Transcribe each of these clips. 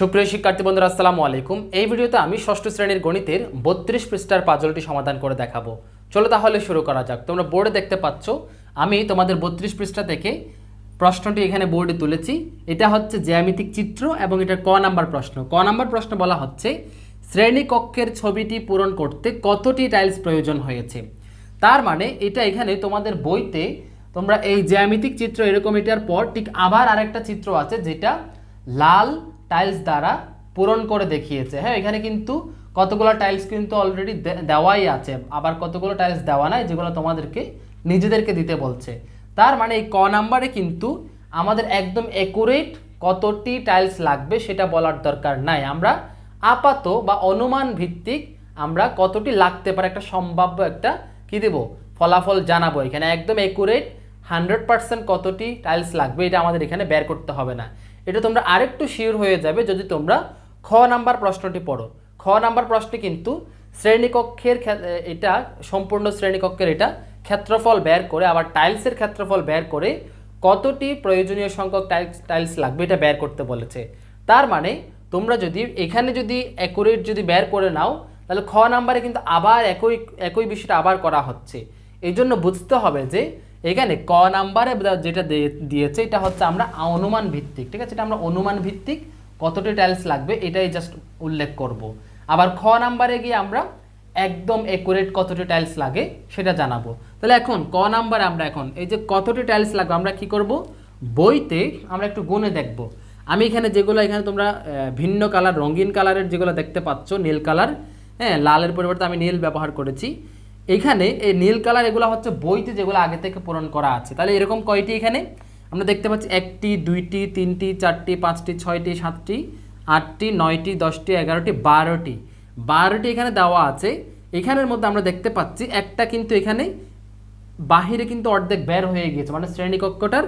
সুপ্রিয় শিক্ষার্থী বন্ধুরা আসসালামু আলাইকুম। এই ভিডিওতে আমি ষষ্ঠ শ্রেণীর গণিতের 32 পৃষ্ঠার পাজলটি সমাধান করে দেখাবো। চলো তাহলে শুরু করা যাক। তোমরা বোর্ডে দেখতে পাচ্ছ আমি তোমাদের 32 পৃষ্ঠা থেকে প্রশ্নটি এখানে বোর্ডে তুলেছি। এটা হচ্ছে জ্যামিতিক চিত্র এবং এটা ক নাম্বার প্রশ্ন। ক নাম্বার প্রশ্ন বলা হচ্ছে শ্রেণীকক্ষের ছবিটি পূরণ করতে কতটি টাইলস প্রয়োজন হয়েছে। তার মানে এটা এখানে তোমাদের বইতে তোমরা এই জ্যামিতিক চিত্র এরকম এটার পর ঠিক আবার আরেকটা চিত্র আছে যেটা লাল টাইলস দ্বারা পূরণ করে দেখিয়েছে। হ্যাঁ, এখানে কিন্তু কতগুলো টাইলস কিন্তু অলরেডি দেওয়াই আছে, আবার কতগুলো টাইলস দেওয়া নাই যেগুলো তোমাদেরকে নিজেদেরকে দিতে বলছে। তার মানে এই ক নাম্বারে কিন্তু আমাদের একদম অ্যাকুরেট কতটি টাইলস লাগবে সেটা বলার দরকার নাই। আমরা আপাত বা অনুমান ভিত্তিক আমরা কতটি লাগতে পারে একটা সম্ভাব্য একটা কি দেব ফলাফল জানাবো। এখানে একদম অ্যাকুরেট 100% কতটি টাইলস লাগবে এটা আমাদের এখানে বের করতে হবে না। এটা তোমরা আরেকটু শিওর হয়ে যাবে যদি তোমরা খ নাম্বার প্রশ্নটি পড়ো। খ নাম্বার প্রশ্নে কিন্তু শ্রেণীকক্ষের এটা সম্পূর্ণ শ্রেণীকক্ষের এটা ক্ষেত্রফল বের করে আবার টাইলসের ক্ষেত্রফল বের করে কতটি প্রয়োজনীয় সংখ্যক টাইলস লাগবে এটা বের করতে বলেছে। তার মানে তোমরা যদি এখানে যদি অ্যাকুরেট যদি বের করে নাও তাহলে খ নাম্বারে কিন্তু আবার একই বিষয়টা আবার করা হচ্ছে। এই জন্য বুঝতে হবে যে এখানে ক নাম্বারে যেটা দিয়েছে এটা হচ্ছে আমরা অনুমান ভিত্তিক, ঠিক আছে, এটা আমরা অনুমান ভিত্তিক কতটি টাইলস লাগবে এটাই জাস্ট উল্লেখ করব। আবার খ নাম্বারে গিয়ে আমরা একদম অ্যাকুরেট কতটি টাইলস লাগে সেটা জানাবো। তাহলে এখন ক নাম্বারে আমরা এখন এই যে কতটি টাইলস লাগবে আমরা কি করব, বইতে আমরা একটু গুণে দেখব। আমি এখানে যেগুলো এখানে তোমরা ভিন্ন কালার রঙিন কালারের যেগুলো দেখতে পাচ্ছ নীল কালার, হ্যাঁ লালের পরিবর্তে আমি নীল ব্যবহার করেছি। এখানে এই নীল কালার এগুলো হচ্ছে বইতে যেগুলো আগে থেকে পূরণ করা আছে। তাহলে এরকম কয়টি এখানে আমরা দেখতে পাচ্ছি 1টি 2টি 3টি 4টি 5টি 6টি 7টি 8টি 9টি 10টি 11টি 12টি এখানে দেওয়া আছে। এখানের মধ্যে আমরা দেখতে পাচ্ছি একটা কিন্তু এখানে বাহিরে কিন্তু অর্ধেক বের হয়ে গিয়েছে, মানে শ্রেণীকক্ষটার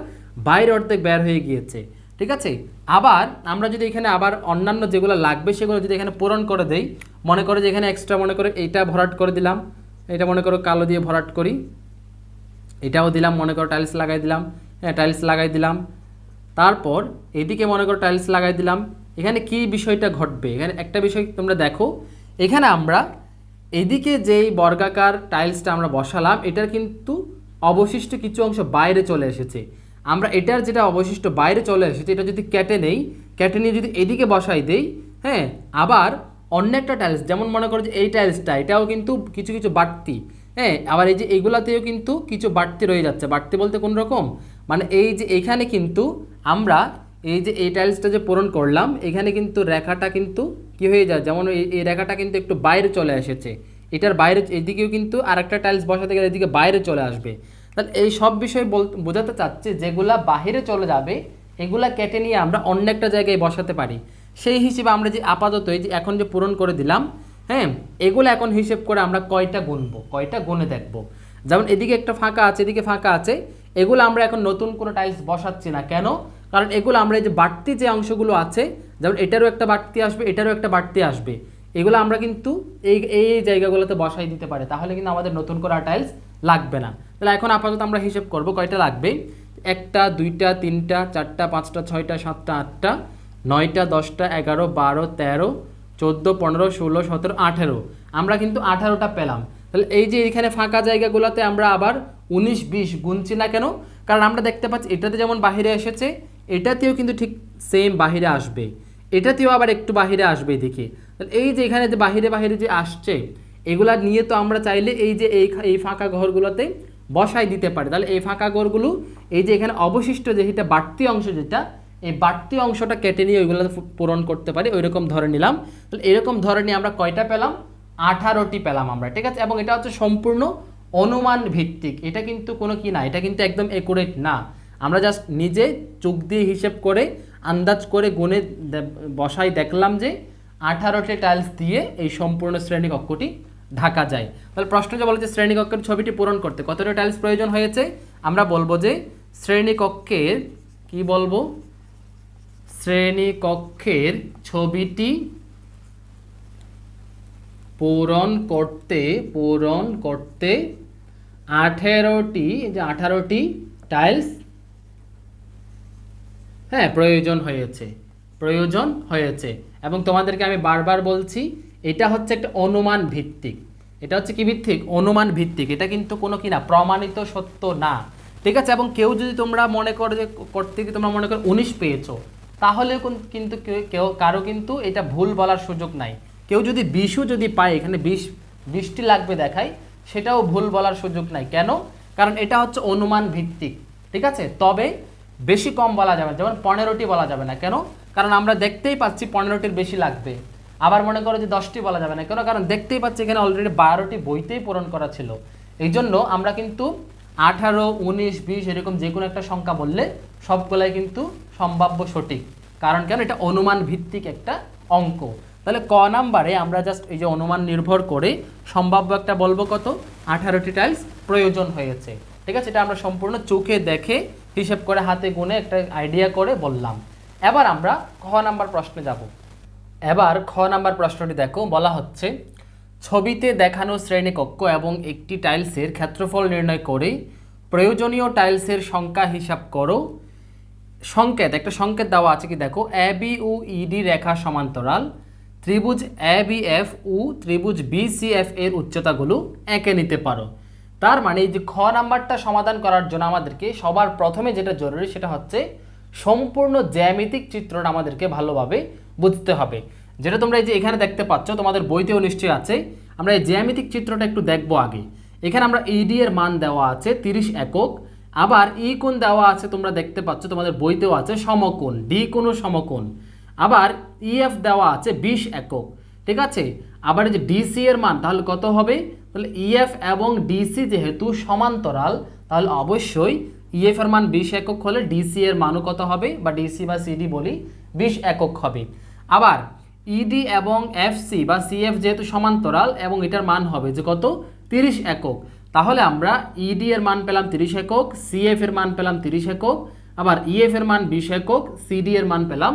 বাইরে অর্ধেক বের হয়ে গিয়েছে, ঠিক আছে। আবার আমরা যদি এখানে আবার অন্যান্য যেগুলো লাগবে সেগুলো যদি এখানে পূরণ করে দেই, মনে করো যে এখানে এক্সট্রা মনে করে এইটা ভরাট করে দিলাম, এটা মনে করো কালো দিয়ে ভরাট করি, এটাও দিলাম, মনে করো টাইলস লাগাই দিলাম, হ্যাঁ টাইলস লাগাই দিলাম। তারপর এদিকে মনে করো টাইলস লাগাই দিলাম। এখানে কি বিষয়টা ঘটবে, এখানে একটা বিষয় তোমরা দেখো, এখানে আমরা এদিকে যেই বর্গাকার টাইলসটা আমরা বসালাম এটার কিন্তু অবশিষ্ট কিছু অংশ বাইরে চলে এসেছে। আমরা এটার যেটা অবশিষ্ট বাইরে চলে এসেছে এটা যদি কেটে নেই, কেটে নিয়ে যদি এদিকে বসাই দেই, হ্যাঁ আবার অন্য একটা টাইলস যেমন মনে করো যে এই টাইলসটা এটাও কিন্তু কিছু কিছু বাড়তি, হ্যাঁ আবার এই যে এগুলাতেও কিন্তু কিছু বাড়তি রয়ে যাচ্ছে। বাড়তি বলতে কোন রকম, মানে এই যে এখানে কিন্তু আমরা এই যে এই টাইলসটা যে পূরণ করলাম এখানে কিন্তু রেখাটা কিন্তু কি হয়ে যায়, যেমন এই রেখাটা কিন্তু একটু বাইরে চলে এসেছে, এটার বাইরে এদিকেও কিন্তু আরেকটা টাইলস বসাতে গেলে এদিকে বাইরে চলে আসবে। তাহলে এই সব বিষয় বোঝাতে চাচ্ছে যেগুলা বাহিরে চলে যাবে এগুলা কেটে নিয়ে আমরা অন্য একটা জায়গায় বসাতে পারি। সেই হিসেবে আমরা যে আপাতত এই যে এখন যে পূরণ করে দিলাম, হ্যাঁ এগুলো এখন হিসেব করে আমরা কয়টা গুনবো, কয়টা গুনে দেখবো। যেমন এদিকে একটা ফাঁকা আছে, এদিকে ফাঁকা আছে, এগুলো আমরা এখন নতুন কোনো টাইলস বসাচ্ছি না। কেন? কারণ এগুলো আমরা এই যে বাড়তি যে অংশগুলো আছে, যেমন এটারও একটা বাড়তি আসবে, এটারও একটা বাড়তি আসবে, এগুলো আমরা কিন্তু এই এই জায়গাগুলোতে বসাই দিতে পারি, তাহলে কিন্তু আমাদের নতুন করে টাইলস লাগবে না। তাহলে এখন আপাতত আমরা হিসেব করব কয়টা লাগবে। 1টা 2টা 3টা 4টা 5টা 6টা 7টা 8টা 9টা 10টা 11 12 13 14 15 16 17 18, আমরা কিন্তু 18টা পেলাম। তাহলে এই যে এখানে ফাঁকা জায়গাগুলোতে আমরা আবার 19 20 গুনছি না কেন? কারণ আমরা দেখতে পাচ্ছি এটাতে যেমন বাহিরে এসেছে এটাতেও কিন্তু ঠিক সেম বাহিরে আসবে, এটাতেও আবার একটু বাহিরে আসবে এদিকে। তাহলে এই যে এখানে যে বাহিরে বাহিরে যে আসছে এগুলা নিয়ে তো আমরা চাইলে এই যে এই ফাঁকা ঘরগুলোতে বসাই দিতে পারি। তাহলে এই ফাঁকা ঘরগুলো এই যে এখানে অবশিষ্ট যেটা বাড়তি অংশ যেটা এই বাড়তি অংশটা কেটে নিয়ে ওইগুলো পূরণ করতে পারি, ওই রকম ধরে নিলাম। তাহলে এরকম ধরে নিয়ে আমরা কয়টা পেলাম, 18টি পেলাম আমরা, ঠিক আছে। এবং এটা হচ্ছে সম্পূর্ণ অনুমান ভিত্তিক, এটা কিন্তু কোনো কি না, এটা কিন্তু একদম একুরেট না। আমরা জাস্ট নিজে চোখ দিয়ে হিসেব করে আন্দাজ করে গুনে বসাই দেখলাম যে 18টি টাইলস দিয়ে এই সম্পূর্ণ শ্রেণীকক্ষটি ঢাকা যায়। তাহলে প্রশ্ন যে বলে যে শ্রেণীকক্ষের ছবিটি পূরণ করতে কতটা টাইলস প্রয়োজন হয়েছে, আমরা বলবো যে শ্রেণীকক্ষের কি বলবো, শ্রেণীকক্ষের ছবিটি পূরণ করতে 18টি টাইলস হ্যাঁ প্রয়োজন হয়েছে। প্রয়োজন হয়েছে। এবং তোমাদেরকে আমি বারবার বলছি এটা হচ্ছে একটা অনুমান ভিত্তিক, এটা হচ্ছে কি ভিত্তিক, অনুমান ভিত্তিক, এটা কিন্তু কোনো কি না প্রমাণিত সত্য না, ঠিক আছে। এবং কেউ যদি তোমরা মনে করো যে করতে গিয়ে তোমরা মনে করো 19 পেয়েছো, তাহলেও কিন্তু কেউ কারো কিন্তু এটা ভুল বলার সুযোগ নাই। কেউ যদি 20ও যদি পায়, এখানে 20টি লাগবে দেখাই, সেটাও ভুল বলার সুযোগ নাই। কেন? কারণ এটা হচ্ছে অনুমান ভিত্তিক, ঠিক আছে। তবে বেশি কম বলা যাবে না, যেমন 15টি বলা যাবে না। কেন? কারণ আমরা দেখতেই পাচ্ছি 15টির বেশি লাগবে। আবার মনে করো যে 10টি বলা যাবে না, কেন? কারণ দেখতেই পাচ্ছি এখানে অলরেডি 12টি বইতেই পূরণ করা ছিল। এই জন্য আমরা কিন্তু 18, 19, 20 এরকম যে কোনো একটা সংখ্যা বললে সবগুলাই কিন্তু সম্ভাব্য সঠিক। কারণ কেন? এটা অনুমান ভিত্তিক একটা অঙ্ক। তাহলে ক নাম্বারে আমরা জাস্ট এই যে অনুমান নির্ভর করে সম্ভাব্য একটা বলবো কত, 18টি টাইলস প্রয়োজন হয়েছে, ঠিক আছে। এটা আমরা সম্পূর্ণ চোখে দেখে হিসেব করে হাতে গুনে একটা আইডিয়া করে বললাম। এবার আমরা খ নাম্বার প্রশ্নে যাব। এবার খ নাম্বার প্রশ্নটি দেখো, বলা হচ্ছে ছবিতে দেখানো শ্রেণীকক্ষ এবং একটি টাইলসের ক্ষেত্রফল নির্ণয় করে প্রয়োজনীয় টাইলসের সংখ্যা হিসাব করো। সংকেত, একটা সংকেত দেওয়া আছে কি দেখো, এ বি ও ইডি রেখা সমান্তরাল, ত্রিভুজ এ বি এফ ও ত্রিভুজ বি সি এফ এর উচ্চতাগুলো এঁকে নিতে পারো। তার মানে এই যে খ নাম্বারটা সমাধান করার জন্য আমাদেরকে সবার প্রথমে যেটা জরুরি সেটা হচ্ছে সম্পূর্ণ জ্যামিতিক চিত্রটা আমাদেরকে ভালোভাবে বুঝতে হবে। যেটা তোমরা এই যে এখানে দেখতে পাচ্ছ, তোমাদের বইতেও নিশ্চয়ই আছে। আমরা এই জ্যামিতিক চিত্রটা একটু দেখবো আগে। এখানে আমরা ইডি এর মান দেওয়া আছে 30 একক, আবার ই কোণ দেওয়া আছে, তোমরা দেখতে পাচ্ছ তোমাদের বইতেও আছে সমকোণ, ডি কোণ সমকোণ। আবার ইএফ দেওয়া আছে 20 একক, ঠিক আছে। আবার এই যে ডিসি এর মান তাহলে কত হবে, তাহলে ইএফ এবং ডিসি যেহেতু সমান্তরাল, তাহলে অবশ্যই ইএফ এর মান 20 একক হলে ডিসি এর মানও কত হবে, বা ডিসি বা সিডি বলি, 20 একক হবে। আবার ইডি এবং এফসি বা সিএফ যেহেতু সমান্তরাল এবং এটার মান হবে যে কত, 30 একক। তাহলে আমরা ইডি এর মান পেলাম 30 একক, সিএফ এর মান পেলাম 30 একক, আবার ইএফ এর মান 20 একক, সিডি এর মান পেলাম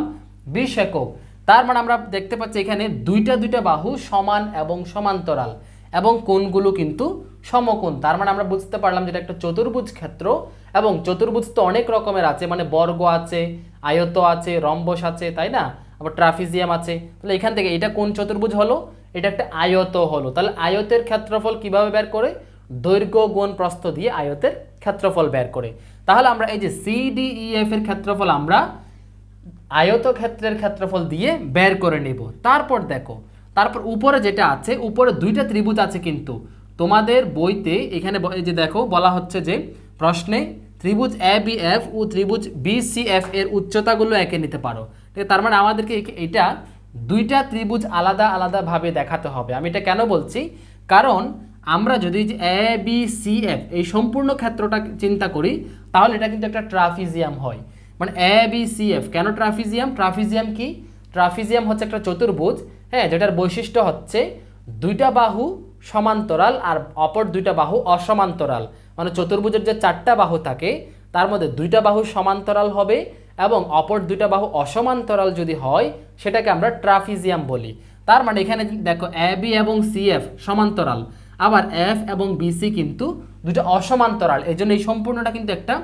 20 একক। তার মানে আমরা দেখতে পাচ্ছি এখানে দুইটা বাহু সমান এবং সমান্তরাল এবং কোণগুলো কিন্তু সমকোণ। তার মানে আমরা বুঝতে পারলাম যেটা একটা চতুর্ভুজ ক্ষেত্র। এবং চতুর্ভুজ তো অনেক রকমের আছে, মানে বর্গ আছে, আয়ত আছে, রম্বস আছে, তাই না, আবার ট্রাপিজিয়াম আছে। তাহলে এখান থেকে এটা কোন চতুর্ভুজ হলো, এটা একটা আয়ত হলো। তাহলে আয়তের ক্ষেত্রফল কিভাবে বের করে, দৈর্ঘ্য গুণ প্রস্থ দিয়ে আয়তের ক্ষেত্রফল বের করে। তাহলে আমরা এই যে সিডিইএফ এর ক্ষেত্রফল আমরা আয়তক্ষেত্রের ক্ষেত্রফল দিয়ে বের করে নেব। তারপর দেখো, তারপর উপরে যেটা আছে, উপরে দুইটা ত্রিভুজ আছে কিন্তু তোমাদের বইতে এখানে এই যে দেখো বলা হচ্ছে যে প্রশ্নে ত্রিভুজ এ বি এফ ও ত্রিভুজ বি সি এফ এর উচ্চতাগুলো এঁকে নিতে পারো। ঠিক আছে, তার মানে আমাদেরকে এটা দুইটা ত্রিভুজ আলাদা আলাদাভাবে দেখাতে হবে। আমি এটা কেন বলছি, কারণ আমরা যদি যে এ বি সি এফ এই সম্পূর্ণ ক্ষেত্রটা চিন্তা করি, তাহলে এটা কিন্তু একটা ট্রাপিজিয়াম হয়। মানে এ বি সি এফ কেন ট্রাপিজিয়াম, ট্রাপিজিয়াম কি, ট্রাপিজিয়াম হচ্ছে একটা চতুর্ভুজ, হ্যাঁ, যেটার বৈশিষ্ট্য হচ্ছে দুইটা বাহু সমান্তরাল আর অপর দুইটা বাহু অসমান্তরাল। মানে চতুর্ভুজের যে 4টা বাহু থাকে তার মধ্যে দুইটা বাহু সমান্তরাল হবে এবং অপর দুইটা বাহু অসমান্তরাল যদি হয় সেটাকে আমরা ট্রাপিজিয়াম বলি। তার মানে এখানে দেখো এ বি এবং সি এফ সমান্তরাল, আবার এফ এবং বিসি কিন্তু দুটো অসমান্তরাল, এই জন্য এই সম্পূর্ণটা কিন্তু একটা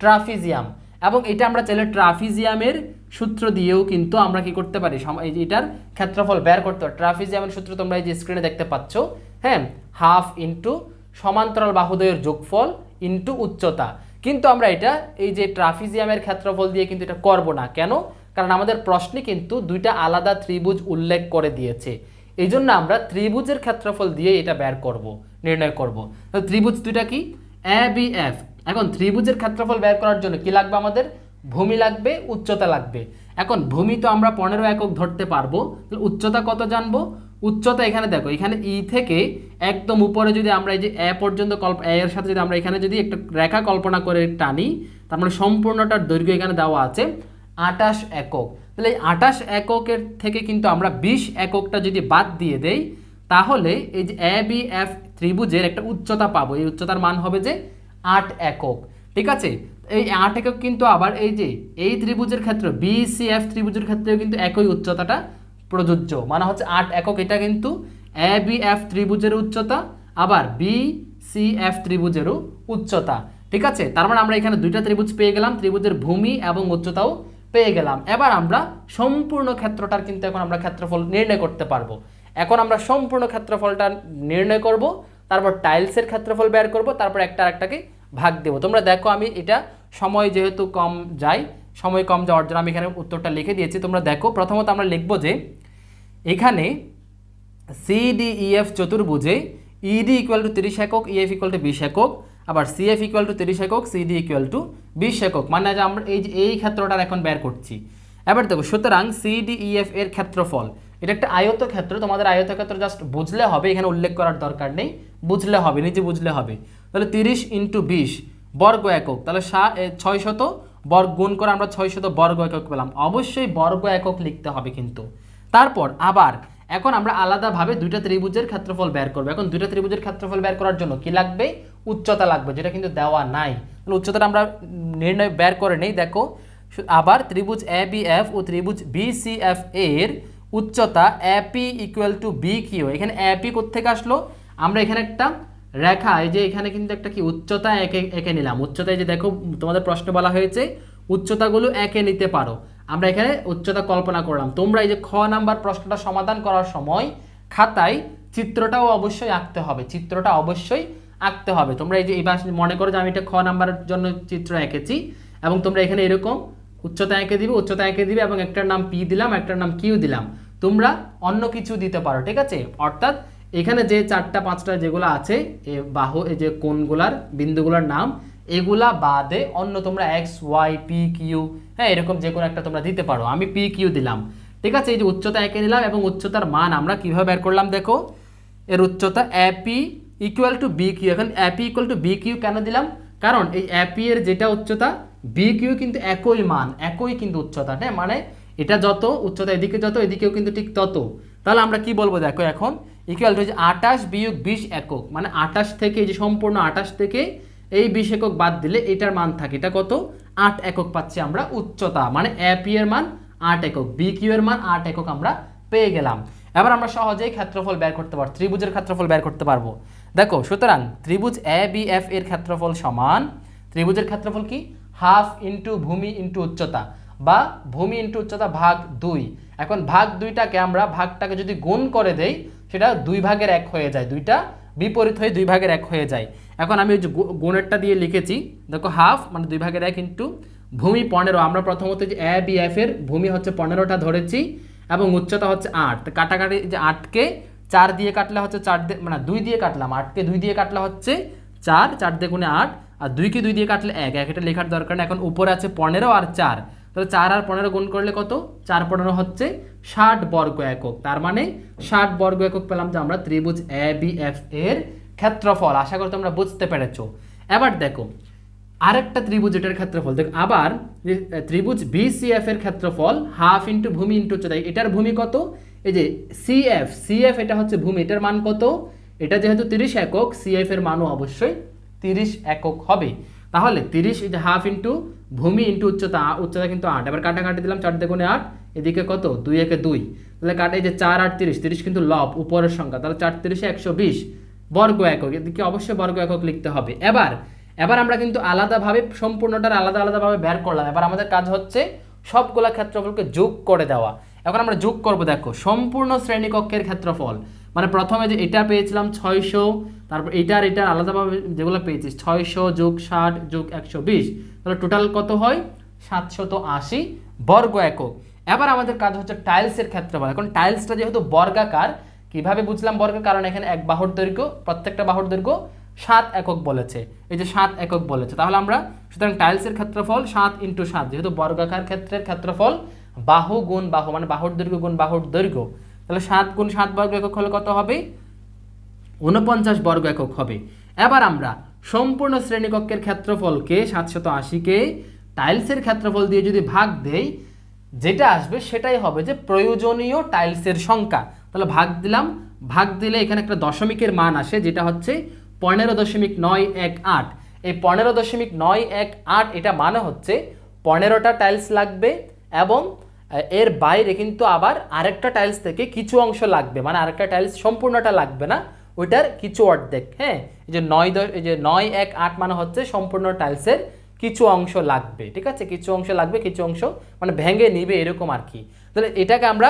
ট্রাপিজিয়াম। এবং এটা আমরা চাইলে ট্রাপিজিয়ামের সূত্র দিয়েও কিন্তু আমরা কি করতে পারি, এটার ক্ষেত্রফল বের করতে পারি। ট্রাপিজিয়ামের সূত্র তোমরা এই যে স্ক্রিনে দেখতে পাচ্ছ, হ্যাঁ, হাফ ইন্টু সমান্তরাল বাহুদ্বয়ের যোগফল ইন্টু উচ্চতা। কিন্তু আমরা এটা এই যে ট্রাপিজিয়ামের ক্ষেত্রফল দিয়ে কিন্তু এটা করব না। কেন? কারণ আমাদের প্রশ্নে কিন্তু দুইটা আলাদা ত্রিভুজ উল্লেখ করে দিয়েছে, এই জন্য আমরা ত্রিভুজের ক্ষেত্রফল দিয়ে এটা বের করব, নির্ণয় করব। ত্রিভুজ দুইটা কি, এ বি এফ। এখন ত্রিভুজের ক্ষেত্রফল বের করার জন্য কি লাগবে, আমাদের ভূমি লাগবে, উচ্চতা লাগবে। এখন ভূমি তো আমরা 15 একক ধরতে পারবো, তাহলে উচ্চতা কত জানবো, উচ্চতা এখানে দেখো, এখানে ই থেকে একদম উপরে যদি আমরা এই যে এ পর্যন্ত এর সাথে যদি আমরা এখানে যদি একটা রেখা কল্পনা করে টানি, তার মানে সম্পূর্ণটার দৈর্ঘ্য এখানে দেওয়া আছে 28 একক। তাহলে এই 28 এককের থেকে কিন্তু আমরা 20 এককটা যদি বাদ দিয়ে দেই, তাহলে এই যে এ বি এফ ত্রিভুজের একটা উচ্চতা পাবো। এই উচ্চতার মান হবে যে 8 একক, ঠিক আছে। এই 8 একক কিন্তু আবার এই যে এই ত্রিভুজের ক্ষেত্রে বি সি এফ ত্রিভুজের ক্ষেত্রেও কিন্তু একই উচ্চতাটা প্রযোজ্য, মানে হচ্ছে 8 একক। এটা কিন্তু এ বি এফ ত্রিভুজের উচ্চতা, আবার বি সি এফ ত্রিভুজেরও উচ্চতা, ঠিক আছে। তার মানে আমরা এখানে দুইটা ত্রিভুজ পেয়ে গেলাম, ত্রিভুজের ভূমি এবং উচ্চতাও পেয়ে গেলাম। এবার আমরা সম্পূর্ণ ক্ষেত্রটার কিন্তু এখন আমরা ক্ষেত্রফল নির্ণয় করতে পারবো। এখন আমরা সম্পূর্ণ ক্ষেত্রফলটা নির্ণয় করব, তারপর টাইলসের ক্ষেত্রফল বের করব, তারপর একটা আরেকটাকে ভাগ দেবো। তোমরা দেখো আমি এটা সময় যেহেতু কম যায়, সময় কম যাওয়ার জন্য আমি এখানে উত্তরটা লিখে দিয়েছি। তোমরা দেখো প্রথমত আমরা লিখবো যে এখানে CDEF চতুর্ভুজে ED ইকুয়াল টু 30 একক, EF ইকুয়াল টু 20 একক, আবার CF ইকুয়াল টু 30 একক, CD ইকুয়াল টু 20 একক, মানে যে আমরা এই ক্ষেত্রটার এখন বের করছি। এবার দেখো, সুতরাং CDEF এর ক্ষেত্রফল, এটা একটা আয়তক্ষেত্র, তোমাদের আয়তক্ষেত্র জাস্ট বুঝলে হবে, এখানে উল্লেখ করার দরকার নেই, বুঝলে হবে, নিজে বুঝলে হবে। তাহলে 30 × 20 বর্গ একক, তাহলে 600 বর্গ গুণ করে আমরা 600 বর্গ একক পেলাম। অবশ্যই বর্গ একক লিখতে হবে কিন্তু। তারপর আবার এখন আমরা আলাদাভাবে দুইটা ত্রিভুজের ক্ষেত্রফল বের করব। এখন দুইটা ত্রিভুজের ক্ষেত্রফল বের করার জন্য কি লাগবে? উচ্চতা লাগবে, যেটা কিন্তু দেওয়া নাই। তাহলে উচ্চতাটা আমরা নির্ণয় বের করে নেই। দেখো আবার ত্রিভুজ ABF ও ত্রিভুজ BCF এর উচ্চতা AP ইকুয়াল টু BQ। এখানে AP কোত্থেকে আসলো? আমরা এখানে একটা রেখা, এই যে এখানে কিন্তু একটা কি উচ্চতা একে নিলাম। উচ্চতায় যে দেখো তোমাদের প্রশ্ন বলা হয়েছে উচ্চতাগুলো একে নিতে পারো, আমরা এখানে উচ্চতা কল্পনা করলাম। তোমরা এই যে খ নাম্বার প্রশ্নটা সমাধান করার সময় খাতায় চিত্রটাও অবশ্যই আঁকতে হবে, চিত্রটা অবশ্যই আঁকতে হবে। তোমরা এই যে এবার মনে করো যে আমি এটা খ নাম্বারের জন্য চিত্র এঁকেছি, এবং তোমরা এখানে এরকম উচ্চতা এঁকে দিবে, উচ্চতা এঁকে দিবে, এবং একটার নাম P দিলাম, একটার নাম Q দিলাম। তোমরা অন্য কিছু দিতে পারো, ঠিক আছে? অর্থাৎ এখানে যে 4টা 5টা যেগুলো আছে বাহু, এই যে কোণগুলার বিন্দুগুলোর নাম, এগুলা বাদে অন্য তোমরা X Y P Q, হ্যাঁ এরকম যে কোনো একটা তোমরা দিতে পারো। আমি P Q দিলাম, ঠিক আছে? এই যে উচ্চতা এঁকে নিলাম, এবং উচ্চতার মান আমরা কিভাবে বের করলাম দেখো, এর উচ্চতা AP ইকুয়াল টু BQ। এখন AP ইকুয়াল টু BQ কেন দিলাম? কারণ এই AP এর যেটা উচ্চতা, BQ কিন্তু একই মান, একই কিন্তু উচ্চতা, হ্যাঁ মানে এটা যত উচ্চতা এদিকে যত, এদিকেও কিন্তু ঠিক তত। তাহলে আমরা কি বলবো দেখো, এখন ইকুয়াল টু 28 বিয়োগ 20 একক, মানে 28 থেকে এই যে সম্পূর্ণ 28 থেকে এই 20 একক বাদ দিলে এটার মান থাকে, এটা কত? 8 একক পাচ্ছি আমরা উচ্চতা, মানে AP এর মান 8 একক, BQ এর মান 8 একক আমরা পেয়ে গেলাম। এবার আমরা সহজেই ক্ষেত্রফল বের করতে পারবো, ত্রিভুজের ক্ষেত্রফল বের করতে পারবো। দেখো সুতরাং ত্রিভুজ ABF এর ক্ষেত্রফল সমান, ত্রিভুজের ক্ষেত্রফল কি? হাফ ইন্টু ভূমি ইন্টু উচ্চতা, বা ভূমি ইন্টু উচ্চতা ভাগ 2। এখন ভাগ 2টাকে আমরা ভাগটাকে যদি গুণ করে দেই, সেটা 2 ভাগের 1 হয়ে যায়, দুইটা বিপরীত হয়ে 2 ভাগের 1 হয়ে যায়। এখন আমি ওই যে গুণেরটা দিয়ে লিখেছি, দেখো হাফ মানে 2 ভাগের 1 ইন্টু ভূমি 15। আমরা প্রথমত যে ABF এর ভূমি হচ্ছে 15টা ধরেছি, এবং উচ্চতা হচ্ছে 8। তো কাটাকাটি যে 8কে 4 দিয়ে কাটলে হচ্ছে 4 মানে 2 দিয়ে কাটলাম, 8কে 2 দিয়ে কাটলে হচ্ছে 4, 4 দিয়ে গুণে 8, আর 2কে 2 দিয়ে কাটলে 1, এটা লেখার দরকার নেই। এখন উপরে আছে 15 আর 4, তাহলে 4 আর 15 গুণ করলে কত? 4 15 হচ্ছে 60 বর্গ একক। তার মানে 60 বর্গ একক পেলাম যে আমরা ত্রিভুজ ABF এর ক্ষেত্রফল। আশা করি তোমরা বুঝতে পেরেছো। এবার দেখো আরেকটা ত্রিভুজ, এটার ক্ষেত্রফল দেখো, আবার ত্রিভুজ BCF এর ক্ষেত্রফল হাফ ইন্টু ভূমি ইন্টু উচ্চতা। এটার ভূমি কত? এই যে CF এটা হচ্ছে ভূমি, এটার মান কত? এটা যেহেতু 30 একক, CF এর মানও অবশ্যই 30 একক হবে। তাহলে 30 এই যে হাফ ইন্টু ভূমি ইন্টু উচ্চতা, উচ্চতা কিন্তু 8। এবার কাটাকাটি দিলাম, 4 দুগুণে 8, এদিকে কত? 2 একে 2, তাহলে কাটে এই যে 4 আর 30, 30 কিন্তু লব উপরের সংখ্যা, তাহলে 4 30 120 বর্গ একক, এদিকে অবশ্যই বর্গ একক লিখতে হবে। এবার আমরা কিন্তু আলাদাভাবে সম্পূর্ণটার আলাদাভাবে বের করলাম। এবার আমাদের কাজ হচ্ছে সবগুলা ক্ষেত্রফলকে যোগ করে দেওয়া। এখন আমরা যোগ করব, দেখো সম্পূর্ণ শ্রেণীকক্ষের ক্ষেত্রফল, মানে প্রথমে যে এটা পেয়েছিলাম 600, তারপর এটার আলাদাভাবে যেগুলো পেয়েছি 600 যোগ 60 যোগ 120, তাহলে টোটাল কত হয়? 780 বর্গ একক। এবার আমাদের কাজ হচ্ছে টাইলসের ক্ষেত্রফল। এখন টাইলসটা যেহেতু বর্গাকার, কিভাবে বুঝলাম বর্গাকার? কারণ এখানে এক বাহুর দৈর্ঘ্য, প্রত্যেকটা বাহুর দৈর্ঘ্য 7 একক বলেছে, এই যে 7 একক বলেছে। তাহলে আমরা সুতরাং টাইলসের ক্ষেত্রফল 7 × 7, যেহেতু বর্গাকার ক্ষেত্রের ক্ষেত্রফল বাহু গুণ বাহু, মানে বাহুর দৈর্ঘ্য গুণ বাহুর দৈর্ঘ্য, তাহলে 7 × 7 বর্গ একক হলে কত হবে? 49 বর্গ একক হবে। এবার আমরা সম্পূর্ণ শ্রেণীকক্ষের ক্ষেত্রফলকে 780কে টাইলসের ক্ষেত্রফল দিয়ে যদি ভাগ দেই, যেটা আসবে সেটাই হবে যে প্রয়োজনীয় টাইলসের সংখ্যা। তাহলে ভাগ দিলাম, ভাগ দিলে এখানে একটা দশমিকের মান আসে, যেটা হচ্ছে 15.918। এই 15.918 এটা মানে হচ্ছে 15টা টাইলস লাগবে, এবং এর বাইরে কিন্তু আবার আরেকটা টাইলস থেকে কিছু অংশ লাগবে, মানে আরেকটা টাইলস সম্পূর্ণটা লাগবে না, ওইটার কিছু অর্ধেক। হ্যাঁ, এই যে 918 মানে হচ্ছে সম্পূর্ণ টাইলসের কিছু অংশ লাগবে, ঠিক আছে, কিছু অংশ লাগবে, কিছু অংশ মানে ভেঙে নিবে এরকম আর কি। তাহলে এটাকে আমরা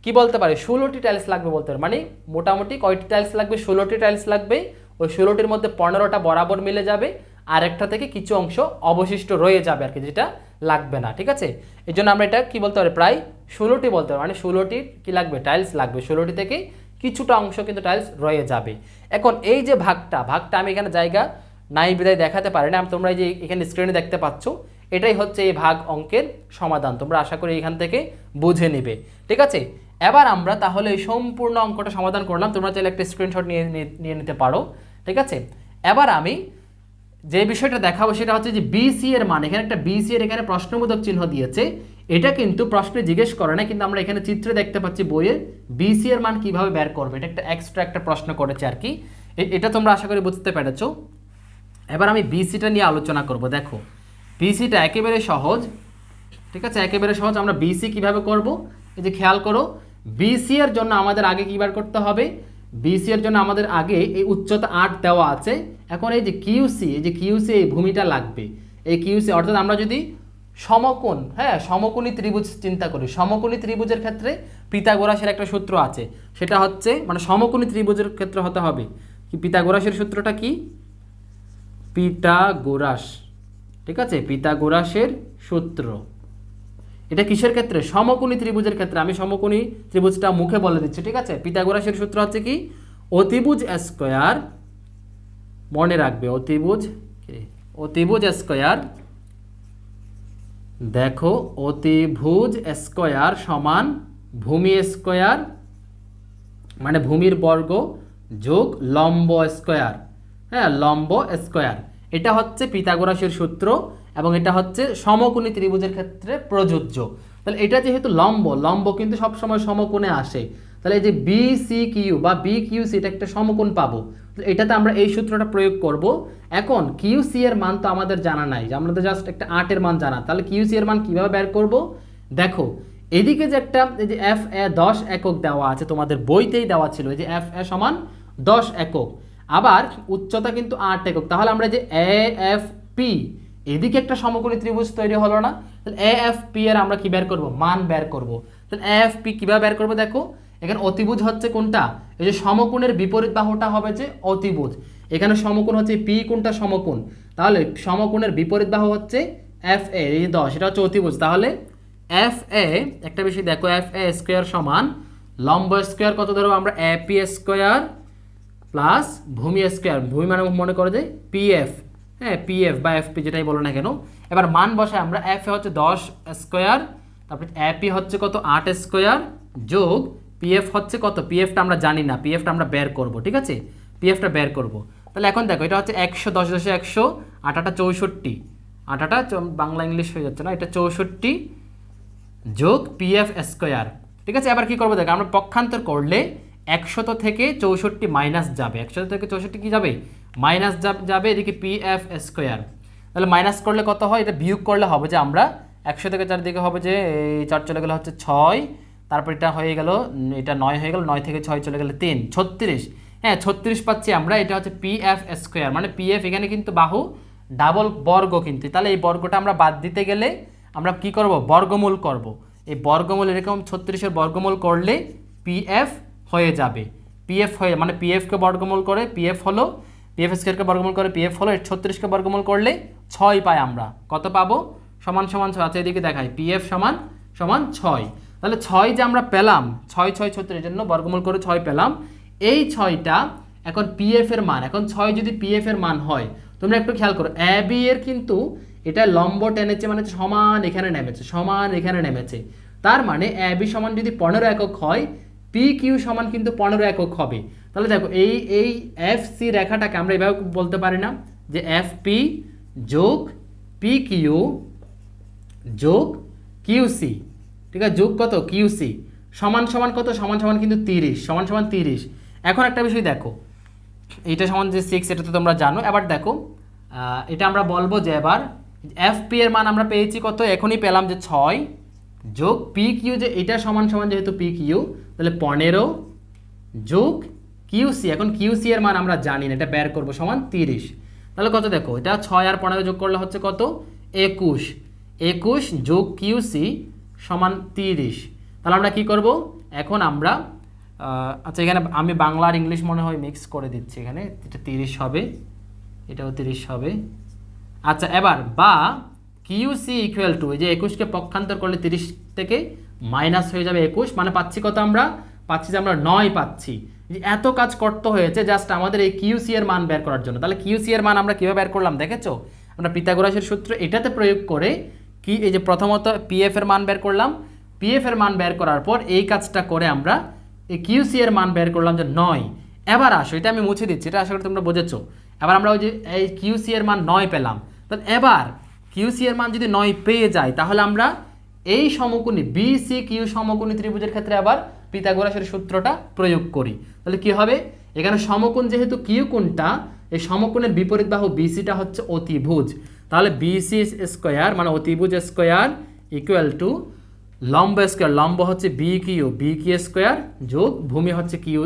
কি বলতে পারি, 16টি টাইলস লাগবে বলতে পারি, মানে মোটামুটি কয়টি টাইলস লাগবে, 16টি টাইলস লাগবে। ওই 16টির মধ্যে 15টা বরাবর মিলে যাবে, আর একটা থেকে কিছু অংশ অবশিষ্ট রয়ে যাবে আর কি, যেটা লাগবে না, ঠিক আছে। এই জন্য আমরা এটা কি বলতে পারি, প্রায় 16টি বলতে পারি, মানে 16টি কি লাগবে, টাইলস লাগবে, 16টি থেকে কিছুটা অংশ কিন্তু টাইলস রয়ে যাবে। এখন এই যে ভাগটা আমি এখানে জায়গা নাই বিদায় দেখাতে পারি না, তোমরা এই যে এখানে স্ক্রিনে দেখতে পাচ্ছ, এটাই হচ্ছে এই ভাগ অঙ্কের সমাধান। তোমরা আশা করি এখান থেকে বুঝে নিবে, ঠিক আছে। এবার আমরা তাহলে এই সম্পূর্ণ অঙ্কটা সমাধান করলাম, তোমরা চাইলে একটা স্ক্রিনশট নিয়ে নিতে পারো, ঠিক আছে। এবার আমি যে বিষয়টা দেখাবো সেটা হচ্ছে যে বিসি এর মান, এখানে একটা বিসি এর এখানে প্রশ্নবোধক চিহ্ন দিয়েছে, এটা কিন্তু প্রশ্নে জিজ্ঞেস করে না, কিন্তু আমরা এখানে চিত্রে দেখতে পাচ্ছি বইয়ের বিসি এর মান কিভাবে বের করবে, এটা একটা এক্সট্রা একটা প্রশ্ন করেছে আর কি। এটা তোমরা আশা করি বুঝতে পেরেছো। এবার আমি বিসিটা নিয়ে আলোচনা করব। দেখো বিসিটা একেবারে সহজ, ঠিক আছে, একেবারে সহজ। আমরা বিসি কিভাবে করব, এই যে খেয়াল করো, বিসি এর জন্য আমাদের আগে কি বার করতে হবে, বিসি এর জন্য আমাদের আগে এই উচ্চতা 8 দেওয়া আছে। এখন এই যে কিউসি, এই ভূমিটা লাগবে, এই কিউসি অর্থাৎ আমরা যদি সমকোণ, হ্যাঁ সমকোণী ত্রিভুজ চিন্তা করি, সমকোণী ত্রিভুজের ক্ষেত্রে পিথাগোরাসের একটা সূত্র আছে, সেটা হচ্ছে মানে সমকোণী ত্রিভুজের ক্ষেত্রে হতে হবে কি, পিথাগোরাসের সূত্রটা কি, পিথাগোরাস, ঠিক আছে, পিথাগোরাসের সূত্র। এটা কিসের ক্ষেত্রে, সমকোণী ত্রিভুজের ক্ষেত্রে। আমি সমকোণী ত্রিভুজটা মুখে বলে দিচ্ছি, ঠিক আছে। পিথাগোরাসের সূত্র হচ্ছে কি, অতিভুজ স্কয়ার, মনে রাখবে অতিভুজ স্কয়ার, দেখো অতিভুজ স্কয়ার সমান ভূমি স্কয়ার, মানে ভূমির বর্গ যোগ লম্ব স্কয়ার, হ্যাঁ লম্ব স্কয়ার। এটা হচ্ছে পিথাগোরাসের সূত্র এবং এটা হচ্ছে সমকোণী ত্রিভুজের ক্ষেত্রে প্রযোজ্য। তাহলে এটা যেহেতু লম্ব কিন্তু সবসময় সমকোণে আসে, তাহলে এই যে বি সি কিউ বা বি কিউ সি, এটা একটা সমকোণ পাবো, এটাতে আমরা এই সূত্রটা প্রয়োগ করব। এখন কিউ সি এর মান তো আমাদের জানা নাই, আমাদের জাস্ট একটা 8 এর মান জানা, তাহলে কিউ সি এর মান কিভাবে বের করব। দেখো এদিকে যে একটা এই যে এফ এ 10 একক দেওয়া আছে, তোমাদের বইতেই দেওয়া ছিল, এই যে এফ এ সমান 10 একক, আবার উচ্চতা কিন্তু 8 একক, তাহলে আমরা যে এ এফ পি, এদিকে একটা সমকোণী ত্রিভুজ তৈরি হলো না, তাহলে এ এফ পি এর আমরা কি বের করব, মান বের করব। তাহলে এ এফ পি কিভাবে বের করব, দেখো এখানে অতিভুজ হচ্ছে কোনটা, এই যে সমকোণের বিপরীত বাহুটা হবে যে অতিভুজ, এখানে সমকোণ হচ্ছে পি, কোনটা সমকোণ, তাহলে সমকোণের বিপরীত বাহু হচ্ছে এফ এ, এই 10 এটা হচ্ছে অতিভুজ, তাহলে এফ এ একটা বিষয় দেখো, এফ এ স্কোয়ার সমান লম্ব স্কোয়ার কত ধরো আমরা, এ পি স্কোয়ার প্লাস ভূমি স্কোয়ার, ভূমি মানে মনে করো যে পিএফ, হ্যাঁ পিএফ বা এফপি যেটাই বলো না কেন। এবার মান বসায় আমরা, এফ এ হচ্ছে 10 স্কোয়ার, তারপরে এপি হচ্ছে কত 8 স্কোয়ার, যোগ পিএফ হচ্ছে কত, পিএফটা আমরা জানি না, পিএফটা আমরা বের করব, ঠিক আছে, পিএফটা বের করব। তাহলে এখন দেখো এটা হচ্ছে 100, 10 10 100, 8 8 64, 8 8 বাংলা ইংলিশ হয়ে যাচ্ছে না, এটা 64 যোগ পিএফ স্কোয়ার, ঠিক আছে। এবার কি করবো দেখো, আমরা পক্ষান্তর করলে 100 থেকে 64 মাইনাস যাবে, 100 থেকে 64 কি যাবে, মাইনাস যাবে, এদিকে পিএফ স্কোয়ার, তাহলে মাইনাস করলে কত হয়, এটা বিয়োগ করলে হবে যে আমরা 100 থেকে 4 দিকে হবে যে এই 4 চলে গেলে হচ্ছে 6, তারপর এটা হয়ে গেল, এটা 9 হয়ে গেল, 9 থেকে 6 চলে গেলে 3, 36, হ্যাঁ 36 পাচ্ছি আমরা, এটা হচ্ছে পিএফ স্কোয়ার, মানে পিএফ এখানে কিন্তু বাহু ডাবল বর্গ কিন্তু, তাহলে এই বর্গটা আমরা বাদ দিতে গেলে আমরা কি করব, বর্গমূল করব, এই বর্গমূল এরকম 36-এর বর্গমূল করলে পিএফ হয়ে যাবে, পিএফ হয়ে মানে পিএফকে বর্গমূল করে পিএফ হলো, পিএফ স্কোয়ারকে বর্গমূল করে পিএফ হলো, 36কে বর্গমূল করলে 6 পাই আমরা, কত পাবো, সমান সমান 6, আচ্ছা এদিকে দেখাই, পিএফ সমান সমান 6, তাহলে 6 যে আমরা পেলাম, 6 6 36 জন্য বর্গমূল করে 6 পেলাম, এই 6টা এখন পিএফ এর মান, এখন 6 যদি পিএফ এর মান হয়, তোমরা একটু খেয়াল করো, এ বি এর কিন্তু এটা লম্ব টেনেছে মানে সমান এখানে নেমেছে, সমান এখানে নেমেছে, তার মানে এ বি সমান যদি 15 একক হয়, পি কিউ সমান কিন্তু 15 একক হবে। তাহলে দেখো এই এফ সি রেখাটাকে আমরা এভাবে বলতে পারি না যে এফ পি যোগ পি কিউ যোগ কিউ সি, ঠিক আছে, যোগ কত কিউ সি সমান সমান কত, সমান সমান কিন্তু 30, সমান সমান 30। এখন একটা বিষয় দেখো, এইটা সমান যে 6, এটা তো তোমরা জানো। এবার দেখো এটা আমরা বলবো যে এবার এফ পি এর মান আমরা পেয়েছি কত, এখনই পেলাম যে 6 যোগ পি কিউ, যে এটা সমান সমান যেহেতু পি কিউ, তাহলে 15 যোগ কিউ সি, এখন কিউ সি এর মান আমরা জানি না, এটা বের করবো, সমান 30। তাহলে কত দেখো, এটা 6 আর 15 যোগ করলে হচ্ছে কত 21, 21 যোগ কিউসি সমান 30। তাহলে আমরা কি করব এখন আমরা আচ্ছা এখানে আমি বাংলা আর ইংলিশ মনে হয় মিক্স করে দিচ্ছি, এখানে এটা 30 হবে, এটাও 30 হবে। আচ্ছা এবার বা কিউসি ইকুয়াল টু, এই যে 21কে পক্ষান্তর করলে 30 থেকে মাইনাস হয়ে যাবে 21, মানে পাচ্ছি কত আমরা পাচ্ছি যে আমরা 9 পাচ্ছি। এত কাজ করতে হয়েছে জাস্ট আমাদের এই কিউসি এর মান বের করার জন্য। তাহলে কিউসি এর মান আমরা কীভাবে বের করলাম দেখেছো, আমরা পিথাগোরাসের সূত্র এটাতে প্রয়োগ করে কি এই যে প্রথমত পিএফ এর মান বের করলাম, পিএফ এর মান বের করার পর এই কাজটা করে আমরা এই কিউসি এর মান বের করলাম যে 9। এবার আসো, এটা আমি মুছে দিচ্ছি, এটা আশা করি তোমরা বুঝেছো। এবার আমরা ওই যে এই কিউসি এর মান 9 পেলাম, তাহলে এবার কিউসি এর মান যদি 9 পেয়ে যায় তাহলে আমরা এই সমকোণী বিসি কিউ সমকোণী ত্রিভুজের ক্ষেত্রে আবার পিথাগোরাসের সূত্রটা প্রয়োগ করি। তাহলে কি হবে, এখানে সমকোণ যেহেতু কিউ কোণটা, এই সমকোণের বিপরীত বাহু বিসিটা হচ্ছে অতিভুজ, তাহলে বিসি স্কোয়ার মানে অতিভুজ স্কোয়ার ইকুয়াল টু লম্ব স্কোয়ার, লম্ব হচ্ছে বি কিউ স্কোয়ার যোগ ভূমি হচ্ছে কিউ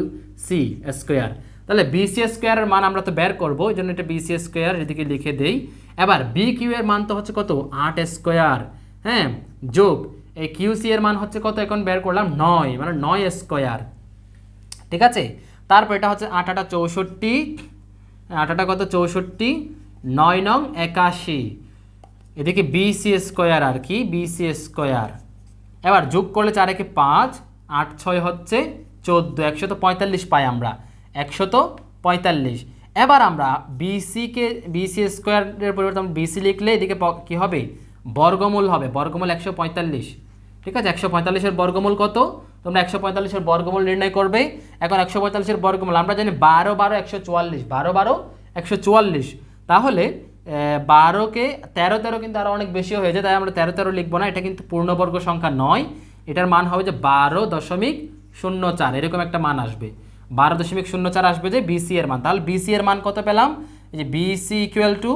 সি স্কোয়ার। তাহলে বিসি স্কোয়ারের মান আমরা তো বের করবো, এই জন্য এটা বিসি স্কোয়ার এদিকে লিখে দেই। এবার বি কিউ এর মান তো হচ্ছে কত 8 স্কোয়ার, হ্যাঁ, যোগ এই কিউসি এর মান হচ্ছে কত এখন বের করলাম 9, মানে 9 স্কোয়ার, ঠিক আছে। তারপর এটা হচ্ছে 8 8 64, 8 8 কত 64, 9 9 81, এদিকে বিসি স্কোয়ার আর কি বিসি স্কোয়ার। এবার যোগ করলে 4 একে 5, 8 6 হচ্ছে 14, 145 পাই আমরা, 145। এবার আমরা বিসিকে বিসি স্কোয়ারের পরিবর্তে আমরা বিসি লিখলে এদিকে কী হবে বর্গমূল হবে, বর্গমূল 145, ঠিক আছে। 145-এর বর্গমূল কত, তোমরা 145-এর বর্গমূল নির্ণয় করবে। এখন 145-এর বর্গমূল আমরা জানি 12 12 144, 12 12 144, তাহলে 12কে 13 13 কিন্তু আরও অনেক বেশি হয়ে যায়, তাই আমরা 13 13 লিখবো না, এটা কিন্তু পূর্ণবর্গ সংখ্যা নয়, এটার মান হবে যে 12.04, এরকম একটা মান আসবে, 12.04 আসবে যে বিসি এর মান। তাহলে বিসি এর মান কত পেলাম, এই যে বিসি ইকুয়াল টু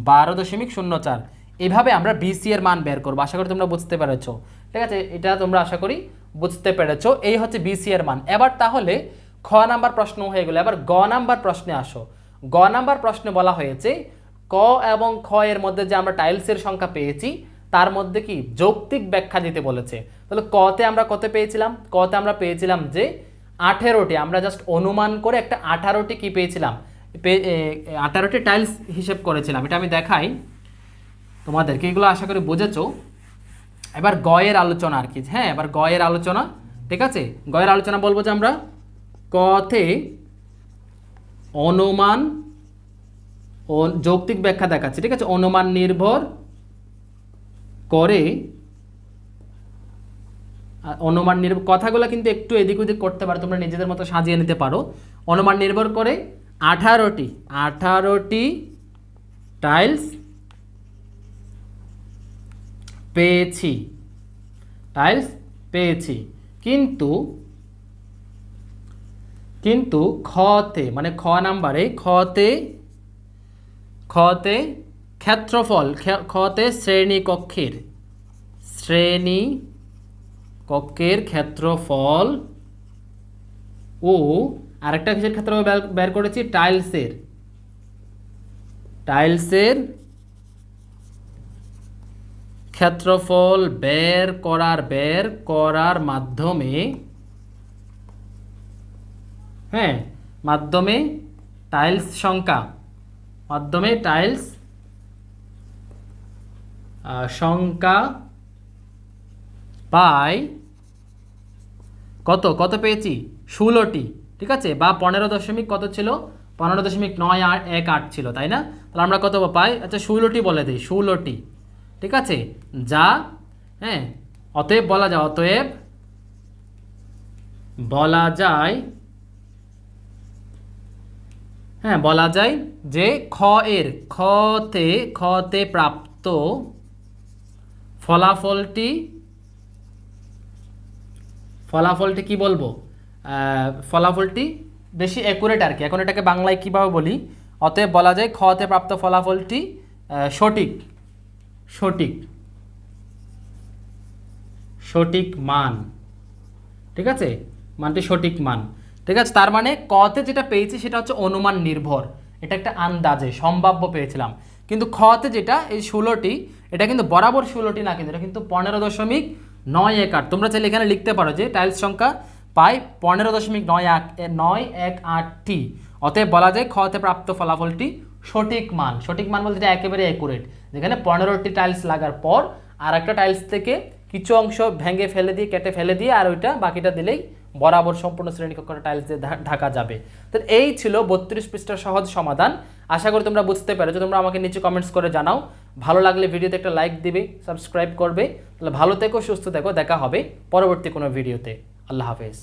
12.04। এইভাবে আমরা বিসি এর মান বের করবো। আশা করি তোমরা বুঝতে পেরেছো, ঠিক আছে, এটা তোমরা আশা করি বুঝতে পেরেছো। এই হচ্ছে বিসি এর মান। এবার তাহলে খ নাম্বার প্রশ্ন হয়ে গেল, এবার গ নাম্বার প্রশ্নে আসো। গ নাম্বার প্রশ্নে বলা হয়েছে ক এবং খ এর মধ্যে যে আমরা টাইলসের সংখ্যা পেয়েছি তার মধ্যে কি যৌক্তিক ব্যাখ্যা দিতে বলেছে। তাহলে কতে আমরা কত পেয়েছিলাম, কতে আমরা পেয়েছিলাম যে 18টি, আমরা জাস্ট অনুমান করে একটা 18টি কি পেয়েছিলাম, 18টি টাইলস হিসেব করেছিলাম। এটা আমি দেখাই তোমাদেরকে, এগুলো আশা করি বুঝেছো। এবার গয়ের আলোচনা আর কি, হ্যাঁ, এবার গয়ের আলোচনা, ঠিক আছে। গয়ের আলোচনা বলবো যে আমরা কতে অনুমান ও যৌক্তিক ব্যাখ্যা দেখাচ্ছি, ঠিক আছে। অনুমান নির্ভর করে, অনুমান নির্ভর কথাগুলো কিন্তু একটু এদিক ওদিক করতে পারো, তোমরা নিজেদের মতো সাজিয়ে নিতে পারো। অনুমান নির্ভর করে 18টি টাইলস পেয়েছি, টাইলস পেয়েছি, কিন্তু কিন্তু খতে মানে খ নাম্বারে খতে ক্ষেত্রফল, খতে শ্রেণীকক্ষের ক্ষেত্রফল ও আরেকটা কিসের ক্ষেত্রে বের করেছি টাইলসের ক্ষেত্রফল বের করার মাধ্যমে, হ্যাঁ, মাধ্যমে টাইলস সংখ্যা পাই কত পেয়েছি 16টি, ঠিক আছে, বা 15 দশমিক কত ছিল 15.918 ছিল, তাই না। তাহলে আমরা কত পাই, আচ্ছা 16টি বলে দিই, 16টি, ঠিক আছে, যা, হ্যাঁ, অতএব বলা যায় হ্যাঁ, বলা যায় যে খতে প্রাপ্ত ফলাফলটি কি বলবো, ফলাফলটি বেশি অ্যাকুরেট আর কি। এখন এটাকে বাংলায় কীভাবে বলি, অতএব বলা যায় খতে প্রাপ্ত ফলাফলটি সঠিক মান, ঠিক আছে, মানটি সঠিক মান, ঠিক আছে। তার মানে কতে যেটা পেয়েছি সেটা হচ্ছে অনুমান নির্ভর, এটা একটা আন্দাজে সম্ভাব্য পেয়েছিলাম। কিন্তু খতে যেটা এই 16টি, এটা কিন্তু বরাবর 16টি না, কিন্তু এটা কিন্তু 15.918। তোমরা চাইলে এখানে লিখতে পারো যে টাইলস সংখ্যা পাই 15.918টি। অতএব বলা যায় খতে প্রাপ্ত ফলাফলটি সঠিক মান। সঠিক মান বলতে এটা একেবারে অ্যাকুরেট, যেখানে 15টি টাইলস লাগার পর আর একটা টাইলস থেকে কিছু অংশ ভেঙে ফেলে দিয়ে, কেটে ফেলে দিয়ে আর ওইটা বাকিটা দিলেই বরাবর সম্পূর্ণ শ্রেণীকক্ষটা টাইলস দিয়ে ঢাকা যাবে। তো এই ছিল 32 পৃষ্ঠার সহজ সমাধান। আশা করি তোমরা বুঝতে পেরেছো। তোমরা আমাকে নিচে কমেন্টস করে জানাও। ভালো লাগলে ভিডিওতে একটা লাইক দিবে, সাবস্ক্রাইব করবে। তাহলে ভালো থেকো, সুস্থ থেকো, দেখা হবে পরবর্তী কোনো ভিডিওতে। আল্লাহ হাফেজ।